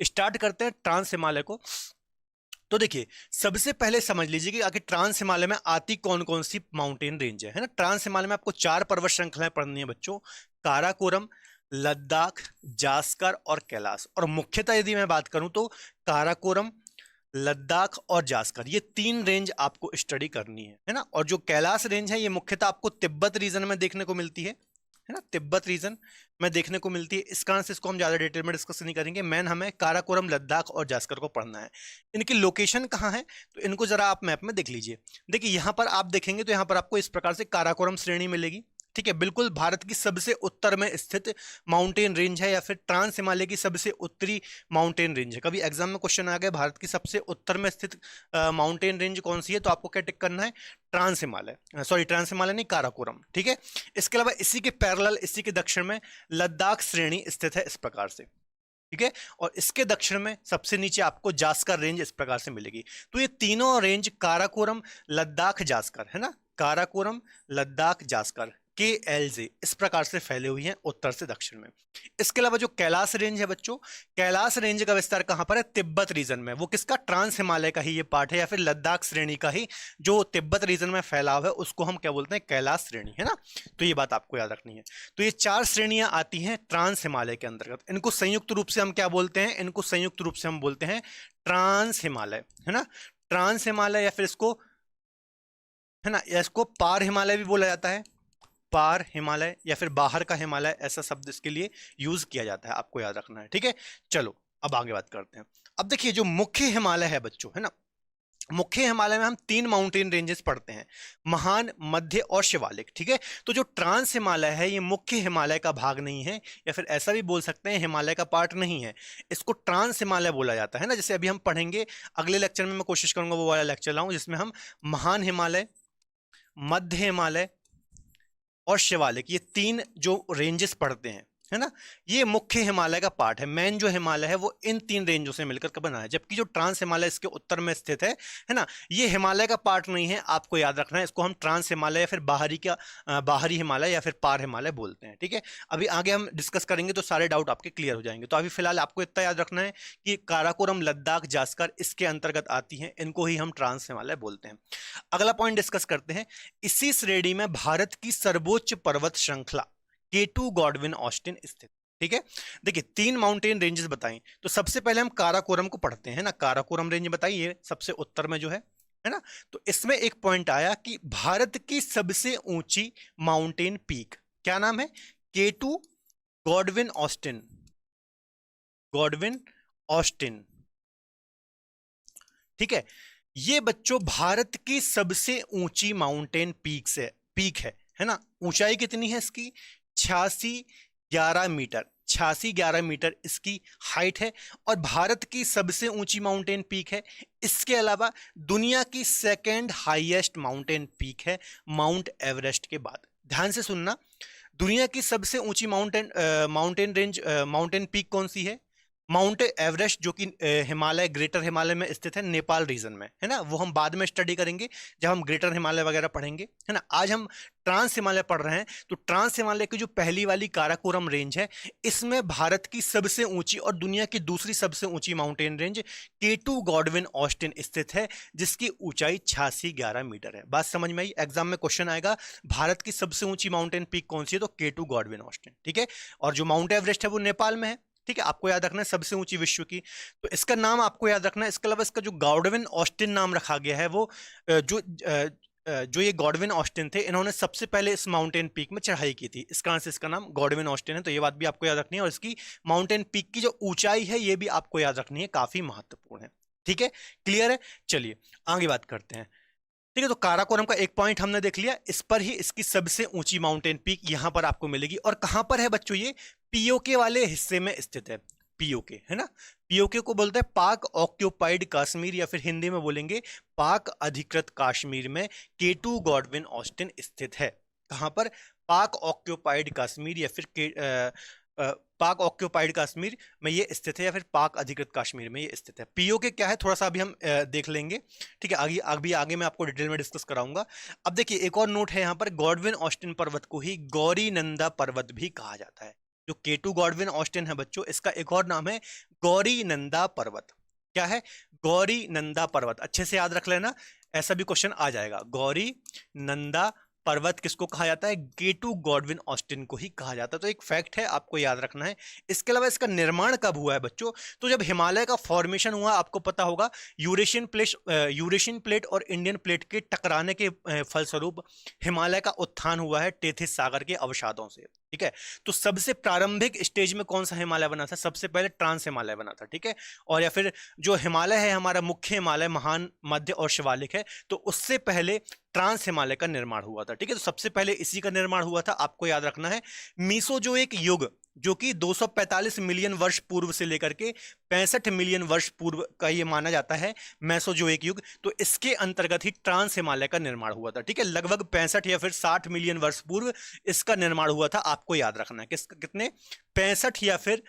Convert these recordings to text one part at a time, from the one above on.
Start करते हैं trans Himalaya को। तो देखिए, सबसे पहले समझ लीजिए कि आखिर ट्रांस हिमालय में आती कौन कौन सी माउंटेन रेंज है ना। ट्रांस हिमालय में आपको 4 पर्वत श्रृंखलाएं पढ़नी है बच्चों, काराकोरम, लद्दाख, जास्कर और कैलाश। और मुख्यतः यदि मैं बात करूं तो काराकोरम, लद्दाख और जास्कर, ये 3 रेंज आपको स्टडी करनी है ना। और जो कैलाश रेंज है ये मुख्यतः आपको तिब्बत रीजन में देखने को मिलती है ना, तिब्बत रीजन में देखने को मिलती है। इस कारण से इसको हम ज्यादा डिटेल में डिस्कस नहीं करेंगे। मेन हमें काराकोरम, लद्दाख और जास्कर को पढ़ना है। इनकी लोकेशन कहाँ है तो इनको जरा आप मैप में देख लीजिए। देखिए यहां पर आप देखेंगे तो यहां पर आपको इस प्रकार से काराकोरम श्रेणी मिलेगी, ठीक है, बिल्कुल भारत की सबसे उत्तर में स्थित माउंटेन रेंज है, या फिर ट्रांस हिमालय की सबसे उत्तरी माउंटेन रेंज है। कभी एग्जाम में क्वेश्चन आ गया भारत की सबसे उत्तर में स्थित माउंटेन रेंज कौन सी है, तो आपको क्या टिक करना है, trans Himalaya, sorry trans Himalaya नहीं, काराकोरम, ठीक है। इसके अलावा इसी के पैरेलल, इसी के दक्षिण में लद्दाख श्रेणी स्थित है इस प्रकार से, ठीक है। और इसके दक्षिण में सबसे नीचे आपको जास्कर रेंज इस प्रकार से मिलेगी। तो ये तीनों रेंज काराकोरम, लद्दाख, जास्कर, है ना, काराकोरम, लद्दाख, जास्कर, KLJ इस प्रकार से फैले हुई हैं उत्तर से दक्षिण में। इसके अलावा जो कैलाश रेंज है बच्चों, कैलाश रेंज का विस्तार कहां पर है, तिब्बत रीजन में। वो किसका, ट्रांस हिमालय का ही ये पार्ट है, या फिर लद्दाख श्रेणी का ही जो तिब्बत रीजन में फैलाव है उसको हम क्या बोलते हैं, कैलाश श्रेणी, है ना। तो ये बात आपको याद रखनी है। तो ये 4 श्रेणियां आती हैं ट्रांस हिमालय के अंतर्गत। इनको संयुक्त रूप से हम क्या बोलते हैं, इनको संयुक्त रूप से हम बोलते हैं ट्रांस हिमालय, है ना, ट्रांस हिमालय, या फिर इसको, है ना, या इसको पार हिमालय भी बोला जाता है, पार हिमालय, या फिर बाहर का हिमालय, ऐसा शब्द इसके लिए यूज किया जाता है, आपको याद रखना है, ठीक है। चलो अब आगे बात करते हैं। अब देखिए जो मुख्य हिमालय है बच्चों, है ना, मुख्य हिमालय में हम 3 माउंटेन रेंजेस पढ़ते हैं, महान, मध्य और शिवालिक, ठीक है। तो जो ट्रांस हिमालय है ये मुख्य हिमालय का भाग नहीं है, या फिर ऐसा भी बोल सकते हैं हिमालय का पार्ट नहीं है, इसको ट्रांस हिमालय बोला जाता है ना। जैसे अभी हम पढ़ेंगे, अगले लेक्चर में मैं कोशिश करूंगा वो वाला लेक्चर लाऊं जिसमें हम महान हिमालय, मध्य हिमालय और शिवालिक, ये 3 जो रेंजेस पढ़ते हैं, है ना, ये मुख्य हिमालय का पार्ट है। मेन जो हिमालय है वो इन 3 रेंजों से मिलकर के बना है, जबकि जो ट्रांस हिमालय इसके उत्तर में स्थित है ना, ये हिमालय का पार्ट नहीं है, आपको याद रखना है। इसको हम ट्रांस हिमालय या फिर बाहरी हिमालय या फिर पार हिमालय बोलते हैं, ठीक है। अभी आगे हम डिस्कस करेंगे तो सारे डाउट आपके क्लियर हो जाएंगे। तो अभी फिलहाल आपको इतना याद रखना है कि काराकोरम, लद्दाख, जास्कर इसके अंतर्गत आती है, इनको ही हम ट्रांस हिमालय बोलते हैं। अगला पॉइंट डिस्कस करते हैं, इसी श्रेणी में भारत की सर्वोच्च पर्वत श्रृंखला K2 गॉडविन ऑस्टिन स्थित, ठीक है। देखिए 3 माउंटेन रेंजेस बताई, तो सबसे पहले हम काराकोरम को पढ़ते हैं ना। काराकोरम रेंज बताइए सबसे उत्तर में जो है ना। तो इसमें एक पॉइंट आया कि भारत की सबसे ऊंची माउंटेन पीक, क्या नाम है, K2 Godwin Austen, Godwin Austen, ठीक है। ये बच्चों भारत की सबसे ऊंची माउंटेन पीक है ना। ऊंचाई कितनी है इसकी, 8611 मीटर, 8611 मीटर इसकी हाइट है, और भारत की सबसे ऊंची माउंटेन पीक है। इसके अलावा दुनिया की सेकेंड हाईएस्ट माउंटेन पीक है माउंट एवरेस्ट के बाद। ध्यान से सुनना, दुनिया की सबसे ऊंची माउंटेन पीक कौन सी है, माउंट एवरेस्ट, जो कि हिमालय, ग्रेटर हिमालय में स्थित है, नेपाल रीजन में, है ना। वो हम बाद में स्टडी करेंगे जब हम ग्रेटर हिमालय वगैरह पढ़ेंगे, है ना। आज हम ट्रांस हिमालय पढ़ रहे हैं। तो ट्रांस हिमालय की जो पहली वाली काराकोरम रेंज है, इसमें भारत की सबसे ऊंची और दुनिया की दूसरी सबसे ऊंची mountain range K2 Godwin Austen स्थित है, जिसकी ऊंचाई 8611 मीटर है। बात समझ में आई। एग्जाम में क्वेश्चन आएगा भारत की सबसे ऊंची माउंटेन पीक कौन सी है, तो K2 गॉडविन ऑस्टिन, ठीक है। और जो माउंट एवरेस्ट है वो नेपाल में है, ठीक है। आपको याद रखना है सबसे ऊंची विश्व की, तो इसका नाम आपको याद रखना है। इसके अलावा इसका जो गॉडविन ऑस्टिन नाम रखा गया है, वो जो ये गॉडविन ऑस्टिन थे, इन्होंने सबसे पहले इस माउंटेन पीक में चढ़ाई की थी, इस कारण से इसका नाम गॉडविन ऑस्टिन है। तो ये बात भी आपको याद रखनी है। और इसकी माउंटेन पीक की जो ऊंचाई है ये भी आपको याद रखनी है, काफी महत्वपूर्ण है, ठीक है। क्लियर है, चलिए आगे बात करते हैं, ठीक है। तो काराकोरम का एक पॉइंट हमने देख लिया, इस पर ही इसकी सबसे ऊंची माउंटेन पीक यहां पर आपको मिलेगी। और कहां पर है बच्चों, ये पीओके वाले हिस्से में स्थित है, पीओके, है ना। पीओके को बोलते हैं पाक ऑक्यूपाइड कश्मीर, या फिर हिंदी में बोलेंगे पाक अधिकृत कश्मीर में K2 गॉडविन ऑस्टिन स्थित है। कहां पर, पाक ऑक्यूपाइड कश्मीर, या फिर पाक ऑक्यूपाइड कश्मीर में ये स्थित है, या फिर पाक अधिकृत कश्मीर में ये स्थित है। पीओके क्या है थोड़ा सा अभी हम देख लेंगे, ठीक है। आगे मैं आपको डिटेल में डिस्कस कराऊंगा। अब देखिए एक और नोट है यहाँ पर, गॉडविन ऑस्टिन पर्वत को ही गौरी नंदा पर्वत भी कहा जाता है। जो केटू गॉडविन ऑस्टिन है बच्चों, इसका एक और नाम है गौरी नंदा पर्वत। क्या है? गौरी नंदा पर्वत। अच्छे से याद रख लेना, ऐसा भी क्वेश्चन आ जाएगा। गौरी नंदा पर्वत किसको कहा जाता है? केटू गॉडविन ऑस्टिन को ही कहा जाता है। तो एक फैक्ट है, आपको याद रखना है। इसके अलावा इसका निर्माण कब हुआ है बच्चों? तो जब हिमालय का फॉर्मेशन हुआ, आपको पता होगा, यूरेशियन प्लेट और इंडियन प्लेट के टकराने के फलस्वरूप हिमालय का उत्थान हुआ है टेथिस सागर के अवसादों से। ठीक है, तो सबसे प्रारंभिक स्टेज में कौन सा हिमालय बना था? सबसे पहले ट्रांस हिमालय बना था। ठीक है, और या फिर जो हिमालय है हमारा मुख्य हिमालय, महान, मध्य और शिवालिक है, तो उससे पहले ट्रांस हिमालय का निर्माण हुआ था। ठीक है, तो सबसे पहले इसी का निर्माण हुआ था, आपको याद रखना है। मीसोजोइक युग, जो कि 245 मिलियन वर्ष पूर्व से लेकर के 65 मिलियन वर्ष पूर्व का ये माना जाता है, मेसोजोइक युग, तो इसके अंतर्गत ही ट्रांस हिमालय का निर्माण हुआ था। ठीक है, लगभग 65 या फिर 60 मिलियन वर्ष पूर्व इसका निर्माण हुआ था। आपको याद रखना है कितने, 65 या फिर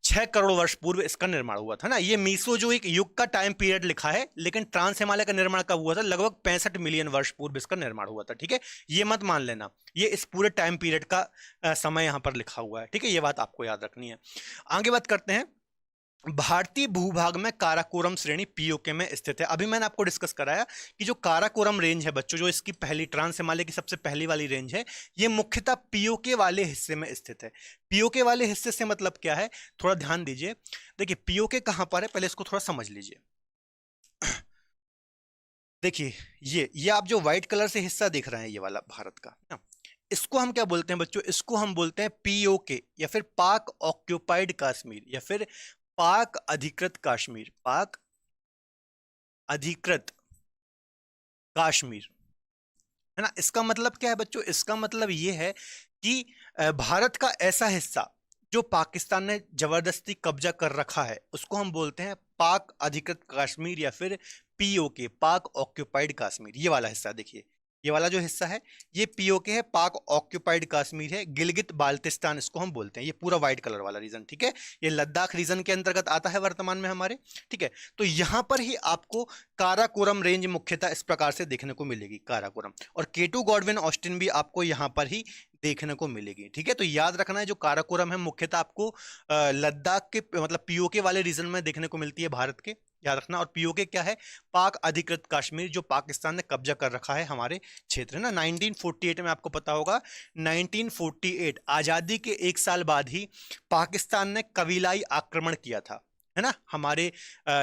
6 करोड़ वर्ष पूर्व इसका निर्माण हुआ था ना। ये मीसोजोइक युग का टाइम पीरियड लिखा है, लेकिन ट्रांस हिमालय का निर्माण कब हुआ था? लगभग 65 मिलियन वर्ष पूर्व इसका निर्माण हुआ था। ठीक है, ये मत मान लेना, ये इस पूरे टाइम पीरियड का समय यहां पर लिखा हुआ है। ठीक है, ये बात आपको याद रखनी है। आगे बात करते हैं। भारतीय भूभाग में काराकोरम श्रेणी पीओके में स्थित है। अभी मैंने आपको डिस्कस कराया कि जो काराकोरम रेंज है बच्चों, जो इसकी पहली ट्रांस हिमालय की सबसे पहली वाली रेंज है, ये मुख्यतः पीओके वाले हिस्से में स्थित है। पीओके वाले हिस्से से मतलब क्या है, थोड़ा ध्यान दीजिए। देखिए पीओके कहां पर है, पहले इसको थोड़ा समझ लीजिए। देखिए ये आप जो व्हाइट कलर से हिस्सा देख रहे हैं, ये वाला भारत का, इसको हम क्या बोलते हैं बच्चों? इसको हम बोलते हैं पीओके, या फिर पाक ऑक्यूपाइड कश्मीर, या फिर पाक अधिकृत कश्मीर, पाक अधिकृत कश्मीर, है ना। इसका मतलब क्या है बच्चों? इसका मतलब ये है कि भारत का ऐसा हिस्सा जो पाकिस्तान ने जबरदस्ती कब्जा कर रखा है, उसको हम बोलते हैं पाक अधिकृत कश्मीर, या फिर पीओके, पाक ऑक्यूपाइड कश्मीर। ये वाला हिस्सा देखिए, ये वाला जो हिस्सा है ये पीओके है, पाक ऑक्यूपाइड कश्मीर है, गिलगित बाल्टिस्तान इसको हम बोलते हैं। ये पूरा व्हाइट कलर वाला रीजन, ठीक है, ये लद्दाख रीजन के अंतर्गत आता है वर्तमान में हमारे। ठीक है, तो यहां पर ही आपको काराकोरम रेंज मुख्यतः इस प्रकार से देखने को मिलेगी, काराकोरम, और केटू गॉडविन ऑस्टिन भी आपको यहां पर ही देखने को मिलेगी। ठीक है, तो याद रखना है, जो काराकोरम है मुख्यतः आपको लद्दाख के मतलब पीओके वाले रीजन में देखने को मिलती है भारत के, याद रखना। और पीओके क्या है? पाक अधिकृत कश्मीर, जो पाकिस्तान ने कब्जा कर रखा है हमारे क्षेत्र, है ना। 1948 में आपको पता होगा, 1948 आजादी के एक साल बाद ही पाकिस्तान ने कबीलाई आक्रमण किया था, है ना, हमारे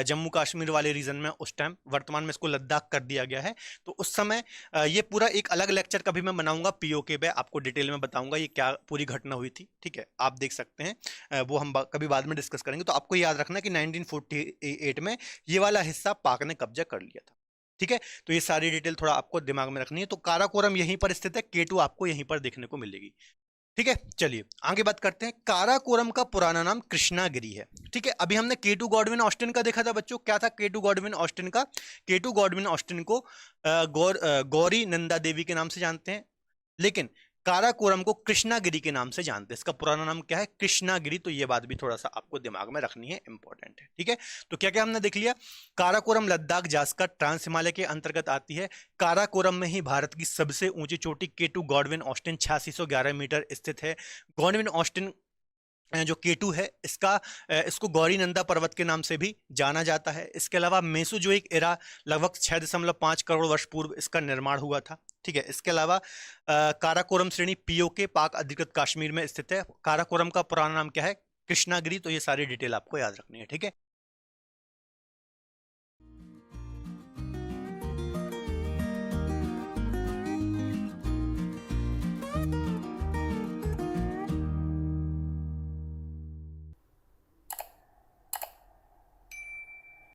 जम्मू कश्मीर वाले रीजन में उस टाइम। वर्तमान में इसको लद्दाख कर दिया गया है। तो उस समय ये पूरा एक अलग लेक्चर कभी मैं बनाऊंगा पीओके पे, आपको डिटेल में बताऊंगा ये क्या पूरी घटना हुई थी। ठीक है, आप देख सकते हैं, वो हम कभी बाद में डिस्कस करेंगे। तो आपको याद रखना कि 1948 में ये वाला हिस्सा पाक ने कब्जा कर लिया था। ठीक है, तो ये सारी डिटेल थोड़ा आपको दिमाग में रखनी है। तो काराकोरम यहीं पर स्थित है, केटू आपको यहीं पर देखने को मिलेगी। ठीक है, चलिए आगे बात करते हैं। काराकोरम का पुराना नाम कृष्णागिरी है। ठीक है, अभी हमने केटू गॉडविन ऑस्टिन का देखा था बच्चों। क्या था केटू गॉडविन ऑस्टिन का? केटू गॉडविन ऑस्टिन को गौरी नंदा देवी के नाम से जानते हैं, लेकिन काराकोरम को कृष्णागिरी के नाम से जानते हैं। इसका पुराना नाम क्या है? कृष्णागिरी। तो ये बात भी थोड़ा सा आपको दिमाग में रखनी है, इंपॉर्टेंट है। ठीक है, तो क्या क्या हमने देख लिया। काराकोरम लद्दाख जास्कर ट्रांस हिमालय के अंतर्गत आती है। काराकोरम में ही भारत की सबसे ऊंची चोटी केटू गॉडविन ऑस्टिन 8611 मीटर स्थित है। गॉडविन ऑस्टिन जो केटू है इसको गौरी नंदा पर्वत के नाम से भी जाना जाता है। इसके अलावा मेसोजोइक एरा लगभग 6.5 करोड़ वर्ष पूर्व इसका निर्माण हुआ था। ठीक है, इसके अलावा काराकोरम श्रेणी पीओके, पाक अधिकृत कश्मीर में स्थित है। काराकोरम का पुराना नाम क्या है? कृष्णागिरी। तो ये सारी डिटेल आपको याद रखनी है। ठीक है।